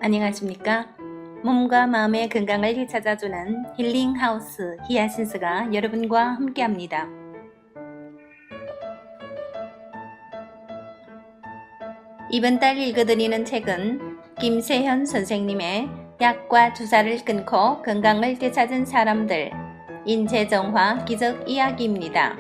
안녕하십니까? 몸과 마음의 건강을 되찾아주는 힐링하우스 히아신스가 여러분과 함께합니다. 이번 달 읽어드리는 책은 김세현 선생님의 약과 주사를 끊고 건강을 되찾은 사람들 인체정화 기적 이야기입니다.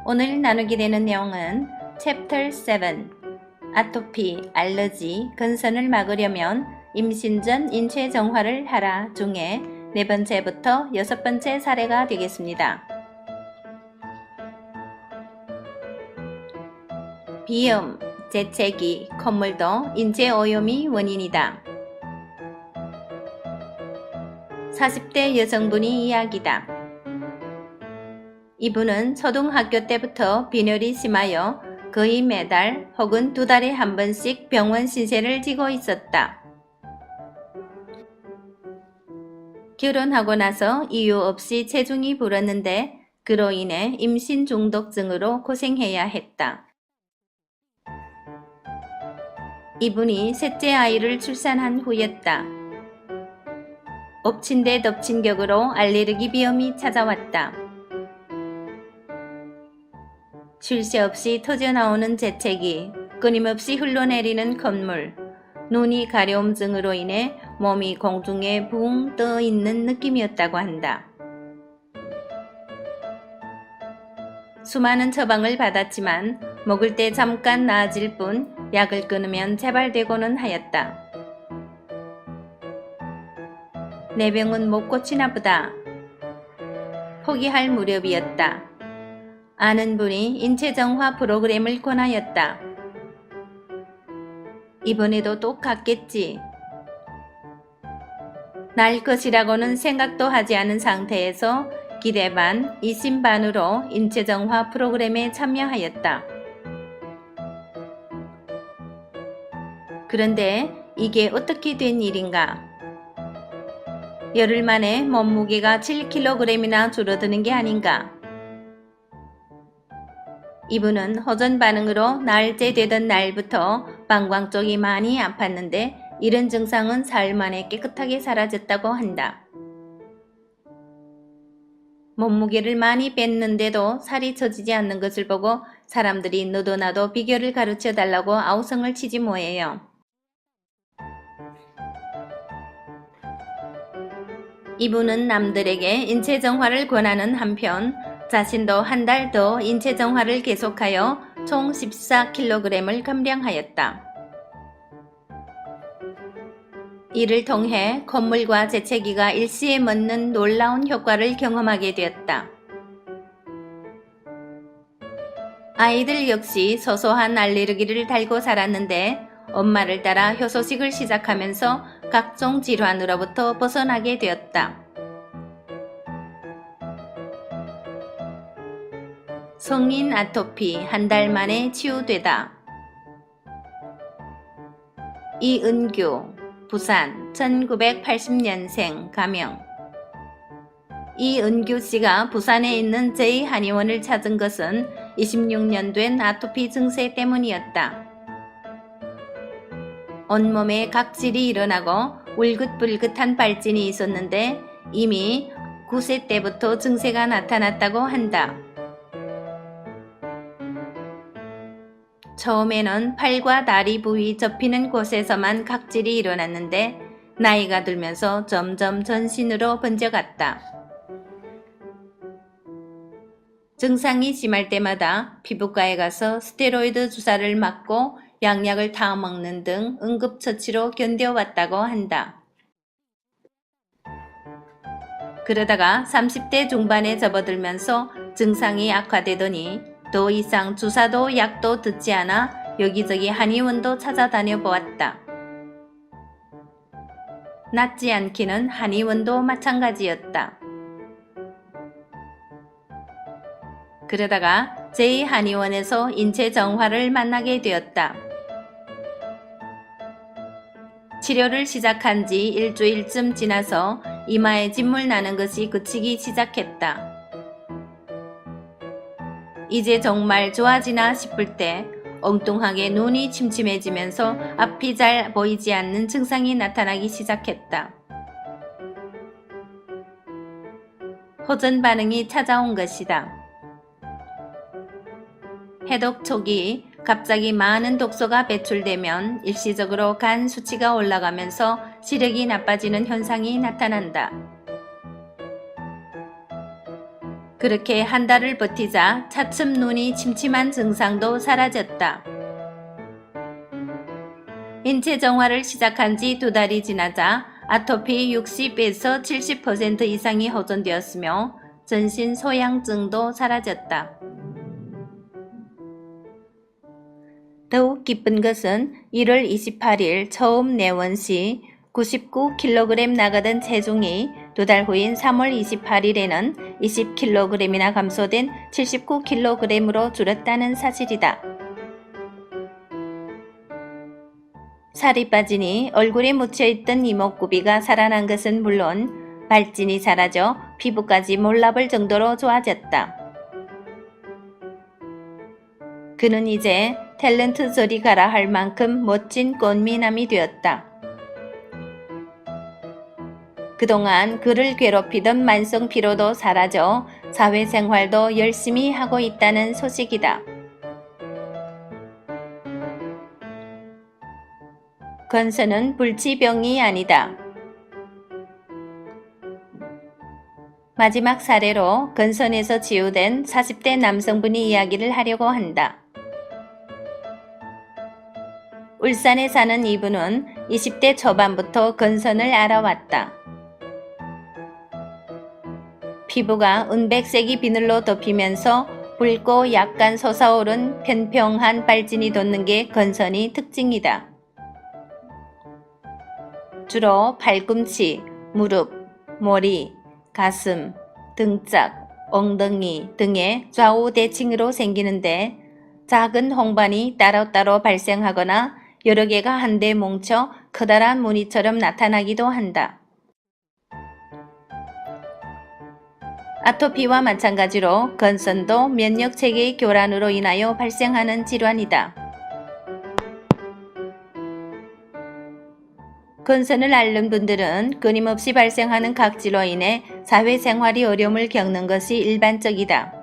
오늘 나누게 되는 내용은 챕터 7 아토피, 알러지, 건선을 막으려면 임신 전 인체 정화를 하라 중에 4번째부터 6번째 사례가 되겠습니다. 비염, 재채기, 콧물도 인체 오염이 원인이다. 40대 여성분이 이야기다. 이분은 초등학교 때부터 빈혈이 심하여 거의 매달 혹은 2달에 한 번씩 병원 신세를 지고 있었다. 결혼하고 나서 이유 없이 체중이 불었는데 그로 인해 임신 중독증으로 고생해야 했다. 이분이 셋째 아이를 출산한 후였다. 엎친 데 덮친 격으로 알레르기 비염이 찾아왔다. 쉴 새 없이 터져나오는 재채기, 끊임없이 흘러내리는 콧물, 눈이 가려움증으로 인해 몸이 공중에 붕 떠 있는 느낌이었다고 한다. 수많은 처방을 받았지만 먹을 때 잠깐 나아질 뿐 약을 끊으면 재발되고는 하였다. 내 병은 못 고치나 보다. 포기할 무렵이었다. 아는 분이 인체정화 프로그램을 권하였다. 이번에도 똑같겠지. 날 것이라고는 생각도 하지 않은 상태에서 기대 반, 이심 반으로 인체정화 프로그램에 참여하였다. 그런데 이게 어떻게 된 일인가? 열흘 만에 몸무게가 7kg이나 줄어드는 게 아닌가? 이분은 호전 반응으로 나흘째 되던 날부터 방광 쪽이 많이 아팠는데 이런 증상은 사흘 만에 깨끗하게 사라졌다고 한다. 몸무게를 많이 뺐는데도 살이 쪄지지 않는 것을 보고 사람들이 너도 나도 비결을 가르쳐 달라고 아우성을 치지 뭐예요. 이분은 남들에게 인체정화를 권하는 한편 자신도 한 달 더 인체정화를 계속하여 총 14kg을 감량하였다. 이를 통해 콧물과 재채기가 일시에 멎는 놀라운 효과를 경험하게 되었다. 아이들 역시 소소한 알레르기를 달고 살았는데 엄마를 따라 효소식을 시작하면서 각종 질환으로부터 벗어나게 되었다. 성인 아토피 한 달 만에 치유되다. 이은규, 부산 1980년생 가명. 이은규 씨가 부산에 있는 제2한의원을 찾은 것은 26년 된 아토피 증세 때문이었다. 온몸에 각질이 일어나고 울긋불긋한 발진이 있었는데 이미 9세 때부터 증세가 나타났다고 한다. 처음에는 팔과 다리 부위 접히는 곳에서만 각질이 일어났는데 나이가 들면서 점점 전신으로 번져갔다. 증상이 심할 때마다 피부과에 가서 스테로이드 주사를 맞고 약약을 타 먹는 등 응급처치로 견뎌왔다고 한다. 그러다가 30대 중반에 접어들면서 증상이 악화되더니 더 이상 주사도 약도 듣지 않아 여기저기 한의원도 찾아다녀 보았다. 낫지 않기는 한의원도 마찬가지였다. 그러다가 제2한의원에서 인체정화를 만나게 되었다. 치료를 시작한 지 일주일쯤 지나서 이마에 진물 나는 것이 그치기 시작했다. 이제 정말 좋아지나 싶을 때 엉뚱하게 눈이 침침해지면서 앞이 잘 보이지 않는 증상이 나타나기 시작했다. 호전 반응이 찾아온 것이다. 해독 초기 갑자기 많은 독소가 배출되면 일시적으로 간 수치가 올라가면서 시력이 나빠지는 현상이 나타난다. 그렇게 한 달을 버티자 차츰 눈이 침침한 증상도 사라졌다. 인체 정화를 시작한 지 2달이 지나자 아토피 60에서 70% 이상이 호전되었으며 전신 소양증도 사라졌다. 더욱 기쁜 것은 1월 28일 처음 내원 시 99kg 나가던 체중이 2달 후인 3월 28일에는 20kg이나 감소된 79kg으로 줄었다는 사실이다. 살이 빠지니 얼굴에 묻혀있던 이목구비가 살아난 것은 물론 발진이 사라져 피부까지 몰라볼 정도로 좋아졌다. 그는 이제 탤런트 저리 가라 할 만큼 멋진 꽃미남이 되었다. 그동안 그를 괴롭히던 만성 피로도 사라져 사회생활도 열심히 하고 있다는 소식이다. 건선은 불치병이 아니다. 마지막 사례로 건선에서 치유된 40대 남성분이 이야기를 하려고 한다. 울산에 사는 이분은 20대 초반부터 건선을 알아왔다. 피부가 은백색이 비늘로 덮이면서 붉고 약간 솟아오른 평평한 발진이 돋는 게 건선이 특징이다. 주로 팔꿈치, 무릎, 머리, 가슴, 등짝, 엉덩이 등의 좌우 대칭으로 생기는데 작은 홍반이 따로따로 발생하거나 여러 개가 한데 뭉쳐 커다란 무늬처럼 나타나기도 한다. 아토피와 마찬가지로 건선도 면역체계의 교란으로 인하여 발생하는 질환이다. 건선을 앓는 분들은 끊임없이 발생하는 각질로 인해 사회생활이 어려움을 겪는 것이 일반적이다.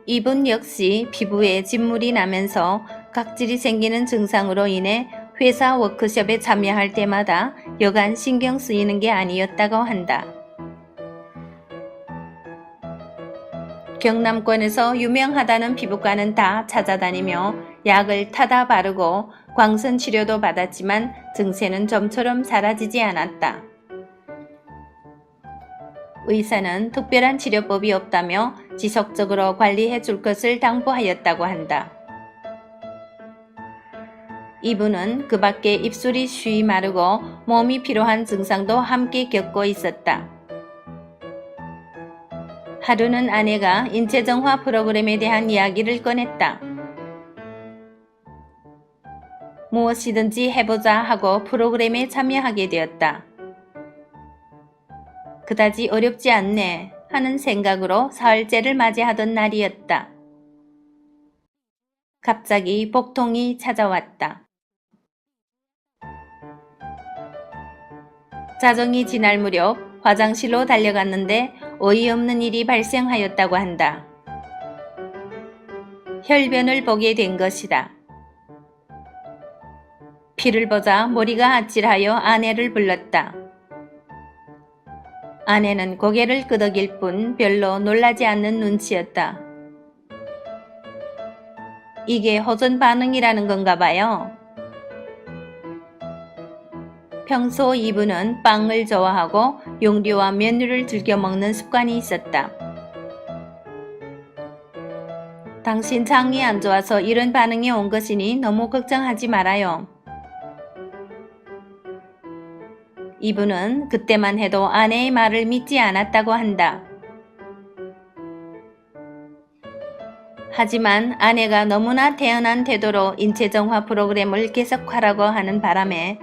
이분 역시 피부에 진물이 나면서 각질이 생기는 증상으로 인해 회사 워크숍에 참여할 때마다 여간 신경 쓰이는 게 아니었다고 한다. 경남권에서 유명하다는 피부과는 다 찾아다니며 약을 타다 바르고 광선 치료도 받았지만 증세는 좀처럼 사라지지 않았다. 의사는 특별한 치료법이 없다며 지속적으로 관리해 줄 것을 당부하였다고 한다. 이분은 그 밖에 입술이 쉬이 마르고 몸이 피로한 증상도 함께 겪고 있었다. 하루는 아내가 인체정화 프로그램에 대한 이야기를 꺼냈다. 무엇이든지 해보자 하고 프로그램에 참여하게 되었다. 그다지 어렵지 않네 하는 생각으로 사흘째를 맞이하던 날이었다. 갑자기 복통이 찾아왔다. 자정이 지날 무렵 화장실로 달려갔는데 어이없는 일이 발생하였다고 한다. 혈변을 보게 된 것이다. 피를 보자 머리가 아찔하여 아내를 불렀다. 아내는 고개를 끄덕일 뿐 별로 놀라지 않는 눈치였다. 이게 호전 반응이라는 건가 봐요. 평소 이분은 빵을 좋아하고 용류와 면류를 즐겨 먹는 습관이 있었다. 당신 장이 안 좋아서 이런 반응이 온 것이니 너무 걱정하지 말아요. 이분은 그때만 해도 아내의 말을 믿지 않았다고 한다. 하지만 아내가 너무나 태연한 태도로 인체정화 프로그램을 계속하라고 하는 바람에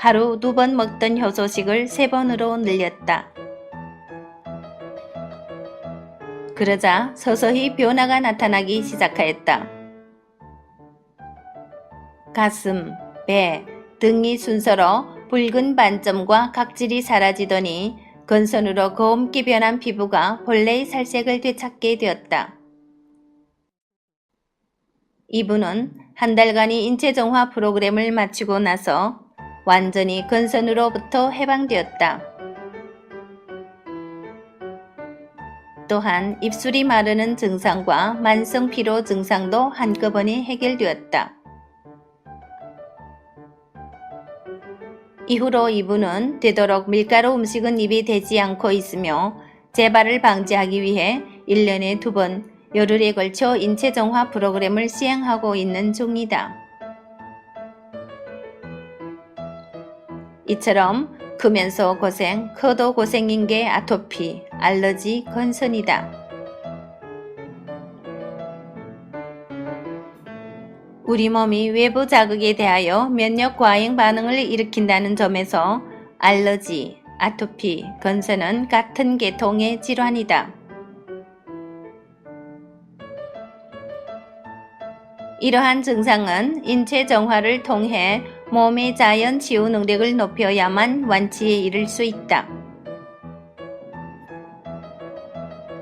하루 2번 먹던 효소식을 3번으로 늘렸다. 그러자 서서히 변화가 나타나기 시작하였다. 가슴, 배, 등이 순서로 붉은 반점과 각질이 사라지더니 건선으로 검게 변한 피부가 본래의 살색을 되찾게 되었다. 이분은 한 달간의 인체정화 프로그램을 마치고 나서 완전히 건선으로부터 해방되었다. 또한 입술이 마르는 증상과 만성 피로 증상도 한꺼번에 해결되었다. 이후로 이분은 되도록 밀가루 음식은 입에 대지 않고 있으며 재발을 방지하기 위해 1년에 2번 열흘에 걸쳐 인체정화 프로그램을 시행하고 있는 중이다. 이처럼 크면서 고생, 커도 고생인 게 아토피, 알러지, 건선이다. 우리 몸이 외부 자극에 대하여 면역 과잉 반응을 일으킨다는 점에서 알러지, 아토피, 건선은 같은 계통의 질환이다. 이러한 증상은 인체 정화를 통해 몸의 자연 치유 능력을 높여야만 완치에 이를 수 있다.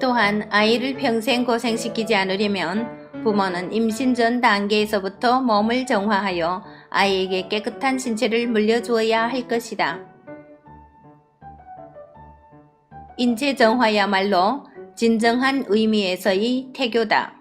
또한 아이를 평생 고생시키지 않으려면 부모는 임신 전 단계에서부터 몸을 정화하여 아이에게 깨끗한 신체를 물려주어야 할 것이다. 인체 정화야말로 진정한 의미에서의 태교다.